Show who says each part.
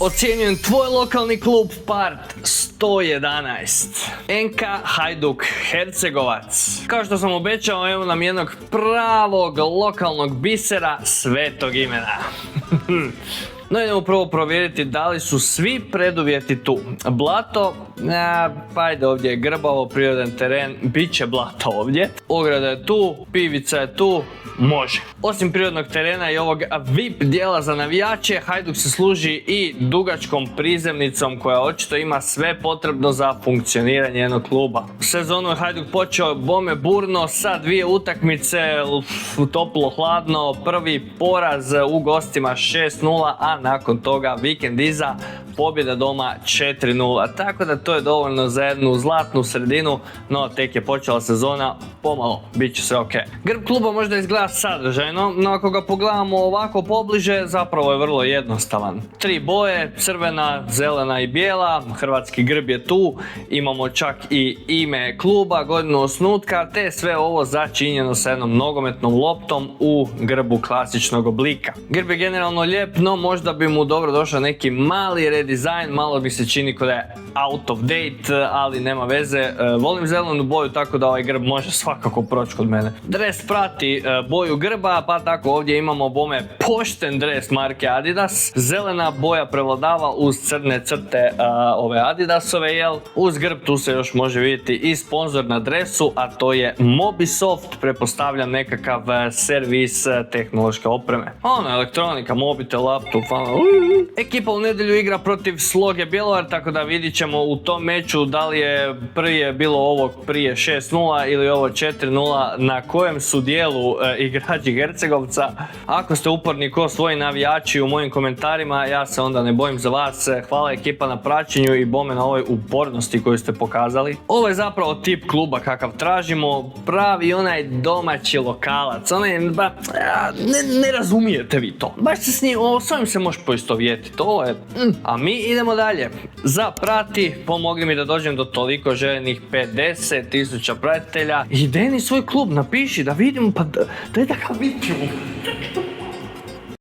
Speaker 1: Ocjenjujem tvoj lokalni klub part 111. NK Hajduk Hercegovac. Kao što sam obećao, evo nam jednog pravog lokalnog bisera svetog imena. No, idemo prvo provjeriti da li su svi preduvjeti tu. Blato, pa ajde, ovdje je grbavo, prirodan teren, bit će blato ovdje. Ograda je tu, pivica je tu, može. Osim prirodnog terena i ovog VIP dijela za navijače, Hajduk se služi i dugačkom prizemnicom koja očito ima sve potrebno za funkcioniranje jednog kluba. Sezonu je Hajduk počeo bome burno sa 2 utakmice, toplo hladno, prvi poraz u gostima 6-0, a nakon toga vikend iza pobjeda doma 4-0, tako da to je dovoljno za jednu zlatnu sredinu, no tek je počela sezona, pomalo, bit će sve ok. Grb kluba možda izgleda sadržajno, no ako ga pogledamo ovako pobliže, zapravo je vrlo jednostavan. 3 boje, crvena, zelena i bijela, hrvatski grb je tu, imamo čak i ime kluba, godinu osnutka, te sve ovo začinjeno sa jednom nogometnom loptom u grbu klasičnog oblika. Grb je generalno lijep, no možda bi mu dobro došao neki mali redizajn, malo mi se čini kao da je out of date, ali nema veze. Volim zelenu boju, tako da ovaj grb može svakako proći kod mene. Dres prati boju grba, pa tako ovdje imamo bome pošten dres marke Adidas. Zelena boja prevladava uz crne crte ove Adidasove, jel? Uz grb tu se još može vidjeti i sponzor na dresu, a to je Mobisoft, pretpostavljam nekakav servis tehnološke opreme. Elektronika, mobitel, laptop, Ekipa u nedjelju igra protiv Sloge Bjelovar, tako da vidit ćemo u tom meču da li je bilo ovo prije 6-0 ili ovo 4-0, na kojem su dijelu igrači Hercegovca. Ako ste uporni ko svoji navijači u mojim komentarima, ja se onda ne bojim za vas. Hvala ekipa na praćenju i bome na ovoj upornosti koju ste pokazali. Ovo je zapravo tip kluba kakav tražimo, pravi onaj domaći lokalac, ne razumijete vi to. Baš se s ovim se može poistovjetiti, ovo je... A mi idemo dalje. Za prati, pomogli mi da dođem do toliko željenih 50.000 pratitelja. Ideni svoj klub, napiši da vidimo, pa daj da ga vidimo.